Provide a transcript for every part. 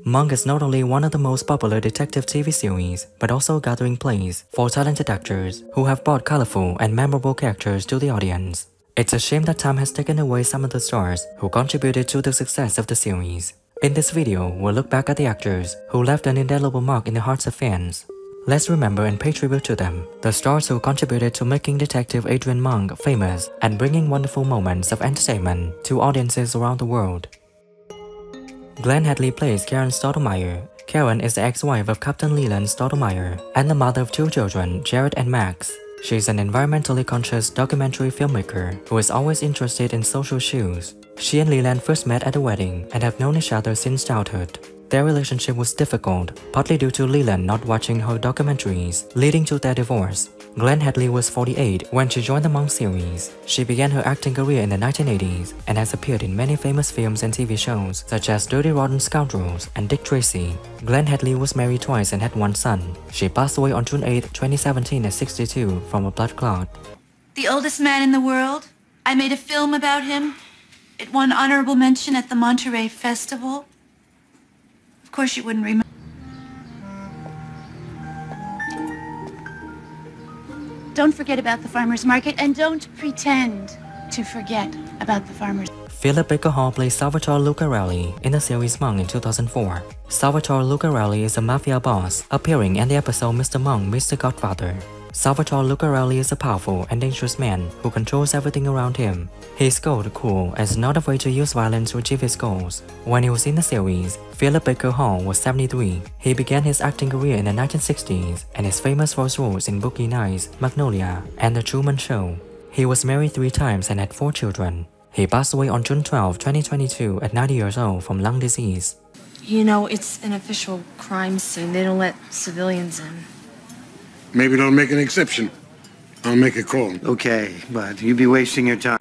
Monk is not only one of the most popular detective TV series, but also a gathering place for talented actors who have brought colorful and memorable characters to the audience. It's a shame that time has taken away some of the stars who contributed to the success of the series. In this video, we'll look back at the actors who left an indelible mark in the hearts of fans. Let's remember and pay tribute to them, the stars who contributed to making Detective Adrian Monk famous and bringing wonderful moments of entertainment to audiences around the world. Glenn Headley plays Karen Stottlemyre. Karen is the ex-wife of Captain Leland Stottlemyre and the mother of two children, Jared and Max. She's an environmentally conscious documentary filmmaker who is always interested in social issues. She and Leland first met at a wedding and have known each other since childhood. Their relationship was difficult, partly due to Leland not watching her documentaries, leading to their divorce. Glenn Headley was 48 when she joined the Monk series. She began her acting career in the 1980s and has appeared in many famous films and TV shows such as Dirty Rotten Scoundrels and Dick Tracy. Glenn Headley was married twice and had one son. She passed away on June 8, 2017 at 62 from a blood clot. The oldest man in the world. I made a film about him. It won honorable mention at the Monterey Festival. Of course you wouldn't remember. Don't forget about the farmer's market and don't pretend to forget about the farmer's. Philip Baker Hall plays Salvatore Lucarelli in the series Monk in 2004. Salvatore Lucarelli is a mafia boss, appearing in the episode Mr. Monk Meets the Godfather. Salvatore Lucarelli is a powerful and dangerous man who controls everything around him. He is cold, cool, and is not afraid to use violence to achieve his goals. When he was in the series, Philip Baker Hall was 73. He began his acting career in the 1960s and is famous for his roles in Boogie Nights, Magnolia, and The Truman Show. He was married 3 times and had 4 children. He passed away on June 12, 2022 at 90 years old from lung disease. You know, it's an official crime scene. They don't let civilians in. Maybe don't make an exception. I'll make a call. Okay, but you'd be wasting your time.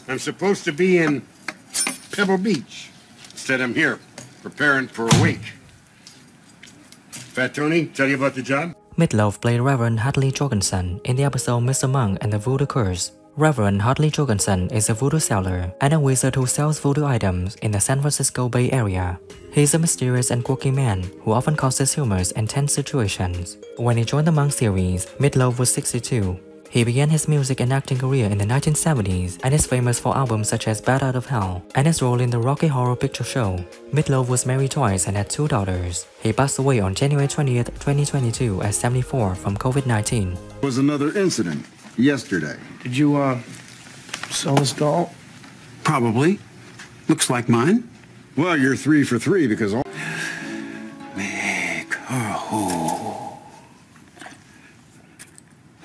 I'm supposed to be in Pebble Beach. Instead, I'm here, preparing for a week. Fat Tony, tell you about the job? Midlo played Reverend Headley Jorgensen in the episode Mr. Monk and the Voodoo Curse. Reverend Headley Jorgensen is a voodoo seller and a wizard who sells voodoo items in the San Francisco Bay Area. He's a mysterious and quirky man who often causes humors and tense situations. When he joined the Monk series, Midlo was 62. He began his music and acting career in the 1970s and is famous for albums such as Bat Out of Hell and his role in the Rocky Horror Picture Show. Midlo was married twice and had 2 daughters. He passed away on January 20th, 2022 at 74 from COVID-19. There was another incident yesterday. Did you, sell this doll? Probably. Looks like mine. Well, you're 3 for 3 because all... Make her whole.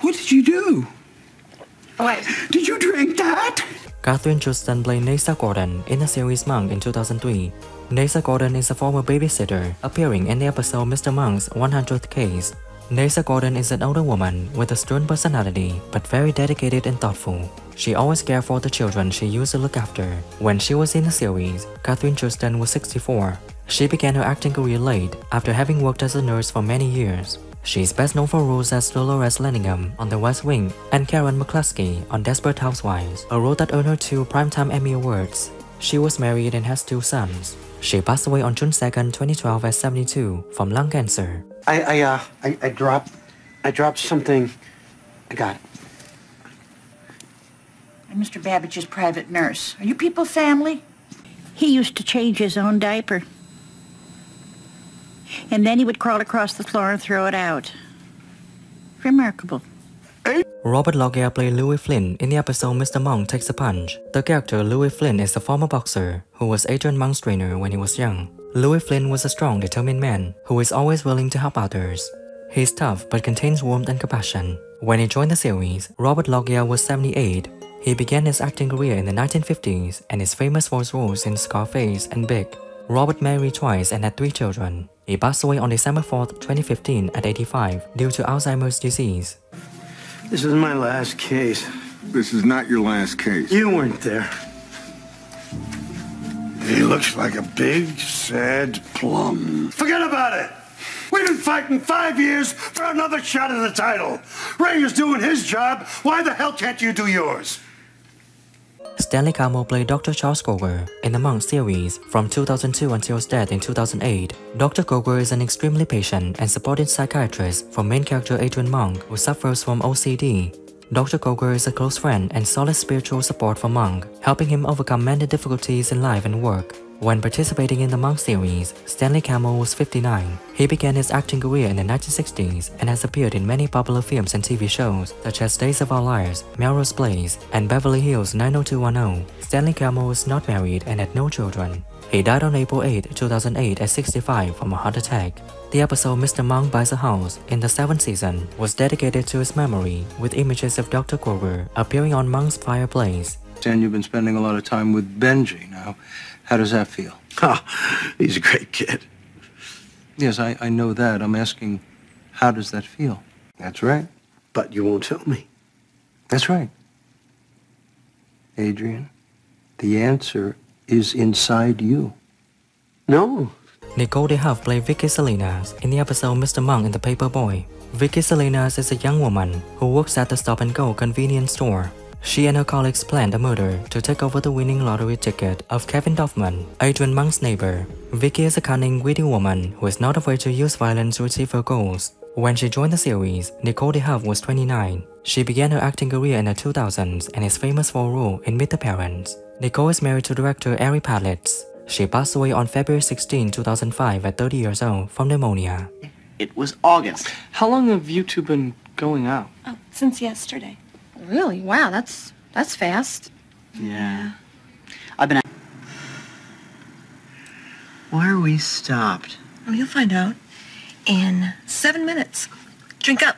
What did you do? What? Did you drink that? Katherine Jus played Nasa Gordon in the series Monk in 2003. Nasa Gordon is a former babysitter, appearing in the episode Mr. Monk's 100th Case. Nasa Gordon is an older woman with a stern personality, but very dedicated and thoughtful. She always cared for the children she used to look after. When she was in the series, Katherine Jus was 64. She began her acting career late, after having worked as a nurse for many years. She is best known for roles as Dolores Lenningham on The West Wing and Karen McCluskey on Desperate Housewives, a role that earned her 2 Primetime Emmy Awards. She was married and has 2 sons. She passed away on June 2, 2012 at 72 from lung cancer. I dropped something. I got it. I'm Mr. Babbage's private nurse. Are you people family? He used to change his own diaper. And then he would crawl across the floor and throw it out. Remarkable. Robert Loggia played Louis Flynn in the episode Mr. Monk Takes a Punch. The character Louis Flynn is a former boxer who was Adrian Monk's trainer when he was young. Louis Flynn was a strong, determined man who is always willing to help others. He is tough but contains warmth and compassion. When he joined the series, Robert Loggia was 78. He began his acting career in the 1950s and is famous for his roles in Scarface and Big. Robert married twice and had 3 children. He passed away on December 4, 2015 at 85 due to Alzheimer's disease. This is my last case. This is not your last case. You weren't there. He looks like a big, sad plum. Forget about it! We've been fighting 5 years for another shot at the title. Ray is doing his job. Why the hell can't you do yours? Stanley Carroll played Dr. Charles Coger in the Monk series from 2002 until his death in 2008. Dr. Coger is an extremely patient and supportive psychiatrist for main character Adrian Monk, who suffers from OCD. Dr. Coger is a close friend and solid spiritual support for Monk, helping him overcome many difficulties in life and work. When participating in the Monk series, Stanley Carroll was 59. He began his acting career in the 1960s and has appeared in many popular films and TV shows such as Days of Our Lives, Melrose Place, and Beverly Hills 90210. Stanley Carroll is not married and had no children. He died on April 8, 2008 at 65 from a heart attack. The episode Mr. Monk Buys a House in the 7th season was dedicated to his memory, with images of Dr. Coger appearing on Monk's fireplace. And you've been spending a lot of time with Benji now. How does that feel? He's a great kid. Yes, I know that. I'm asking, how does that feel? That's right. But you won't tell me. That's right. Adrian, the answer is inside you. No. Nicole Deav played Vicky Salinas in the episode Mr. Monk and the Paperboy. Vicky Salinas is a young woman who works at the stop-and-go convenience store. She and her colleagues planned a murder to take over the winning lottery ticket of Kevin Dorfman, Adrian Monk's neighbor. Vicky is a cunning, witty woman who is not afraid to use violence to achieve her goals. When she joined the series, Nicole Deav was 29. She began her acting career in the 2000s and is famous for a role in Meet the Parents. Nicole is married to director Ari Pallitz. She passed away on February 16, 2005 at 30 years old from pneumonia. It was August. How long have you two been going out? Oh, since yesterday. Really? Wow, that's fast. Yeah. I've been... Why are we stopped? Oh, you'll find out. In 7 minutes. Drink up.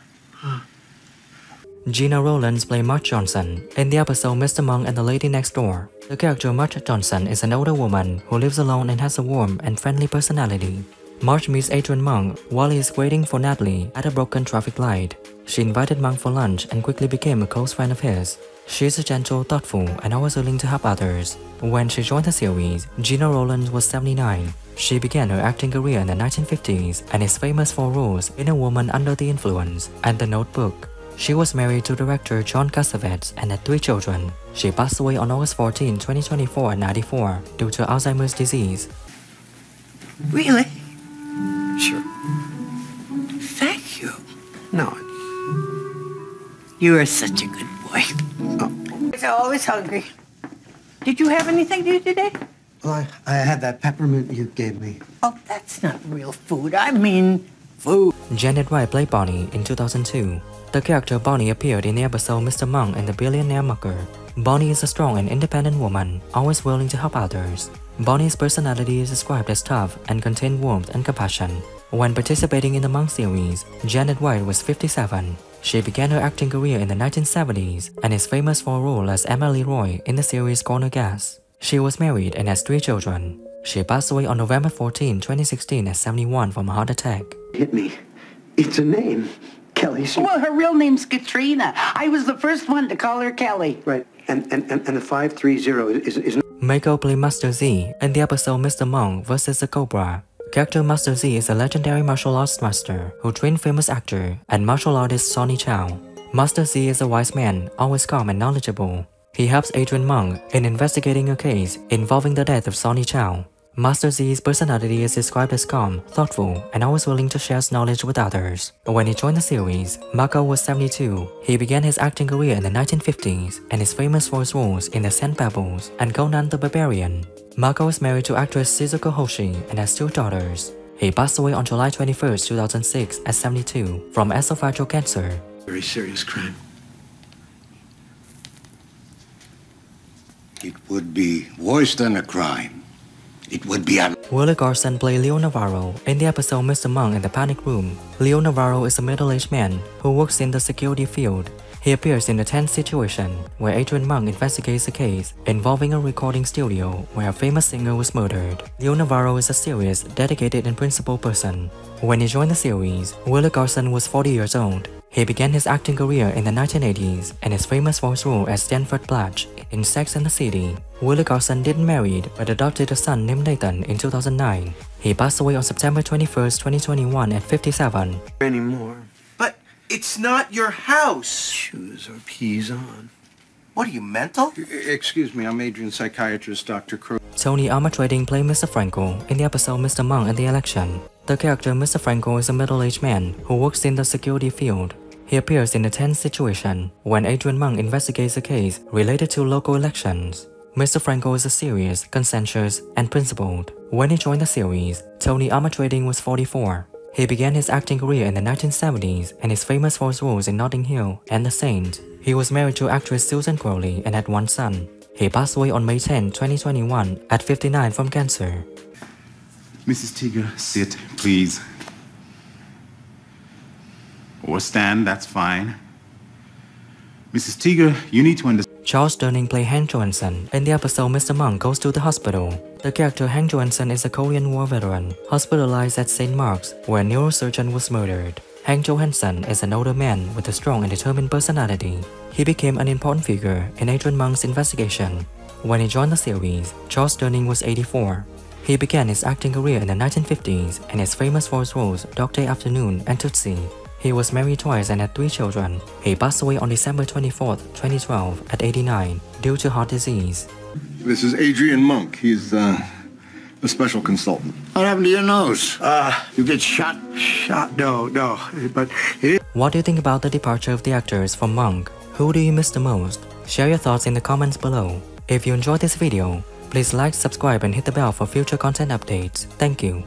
Gina Rolland played Marge Johnson in the episode Mr. Monk and the Lady Next Door. The character Marge Johnson is an older woman who lives alone and has a warm and friendly personality. Marge meets Adrian Monk while he is waiting for Natalie at a broken traffic light. She invited Monk for lunch and quickly became a close friend of his. She is gentle, thoughtful, and always willing to help others. When she joined the series, Gina Rolland was 79. She began her acting career in the 1950s and is famous for roles in A Woman Under the Influence and The Notebook. She was married to director John Cassavetes and had 3 children. She passed away on August 14, 2024 at 94 due to Alzheimer's disease. Really? Sure. Thank you. No. You are such a good boy. He's always hungry. Did you have anything to eat today? Well, I had that peppermint you gave me. Oh, that's not real food. I mean, food. Janet White played Bonnie in 2002. The character Bonnie appeared in the episode Mr. Monk and the Billionaire Mucker. Bonnie is a strong and independent woman, always willing to help others. Bonnie's personality is described as tough and contains warmth and compassion. When participating in the Monk series, Janet White was 57. She began her acting career in the 1970s and is famous for a role as Emma Leroy in the series Corner Gas. She was married and has 3 children. She passed away on November 14, 2016 at 71 from a heart attack. Hit me. It's a name. Kelly. Well, her real name's Katrina. I was the first one to call her Kelly. Right. And the 530 is Mako played Master Z in the episode Mr. Monk vs. the Cobra. Character Master Z is a legendary martial arts master who trained famous actor and martial artist Sonny Chow. Master Z is a wise man, always calm and knowledgeable. He helps Adrian Monk in investigating a case involving the death of Sonny Chow. Master Z's personality is described as calm, thoughtful, and always willing to share his knowledge with others. When he joined the series, Mako was 72. He began his acting career in the 1950s and is famous for his roles in The Sand Pebbles and Conan the Barbarian. Mako is married to actress Shizuko Hoshi and has 2 daughters. He passed away on July 21, 2006 at 72 from esophageal cancer. very serious crime. It would be worse than a crime. It would be a... Willie Garson played Leo Navarro in the episode Mr. Monk in the Panic Room. Leo Navarro is a middle-aged man who works in the security field. He appears in a tense situation where Adrian Monk investigates a case involving a recording studio where a famous singer was murdered. Leo Navarro is a serious, dedicated and principled person. When he joined the series, Willie Garson was 40 years old. He began his acting career in the 1980s and is famous for his role as Stanford Blatch in Sex and the City. Willie Garson didn't marry but adopted a son named Nathan in 2009. He passed away on September 21, 2021 at 57. Anymore. But it's not your house. Shoes or peas on. What are you, mental? Excuse me, I'm Adrian psychiatrist, Dr. Crow. Tony Armatrading played Mr. Franco in the episode Mr. Monk and the Election. The character Mr. Franco is a middle-aged man who works in the security field. He appears in a tense situation when Adrian Monk investigates a case related to local elections. Mr. Franco is a serious, conscientious, and principled. When he joined the series, Tony Armatrading was 44. He began his acting career in the 1970s and is famous for his roles in Notting Hill and The Saint. He was married to actress Susan Crowley and had one son. He passed away on May 10, 2021 at 59 from cancer. Mrs. Teager, sit, please. Or stand, that's fine. Mrs. Teager, you need to understand. Charles Durning played Hank Johansson in the episode Mr. Monk Goes to the Hospital. The character Hank Johansson is a Korean War veteran, hospitalized at St. Mark's, where a neurosurgeon was murdered. Hank Johansson is an older man with a strong and determined personality. He became an important figure in Adrian Monk's investigation. When he joined the series, Charles Durning was 84. He began his acting career in the 1950s and is famous for his roles Dog Day Afternoon and Tootsie. He was married twice and had 3 children. He passed away on December 24, 2012 at 89 due to heart disease. This is Adrian Monk. He's a special consultant. What happened to your nose? You get shot? No, but What do you think about the departure of the actors from Monk? Who do you miss the most? Share your thoughts in the comments below. If you enjoyed this video, please like, subscribe and hit the bell for future content updates. Thank you.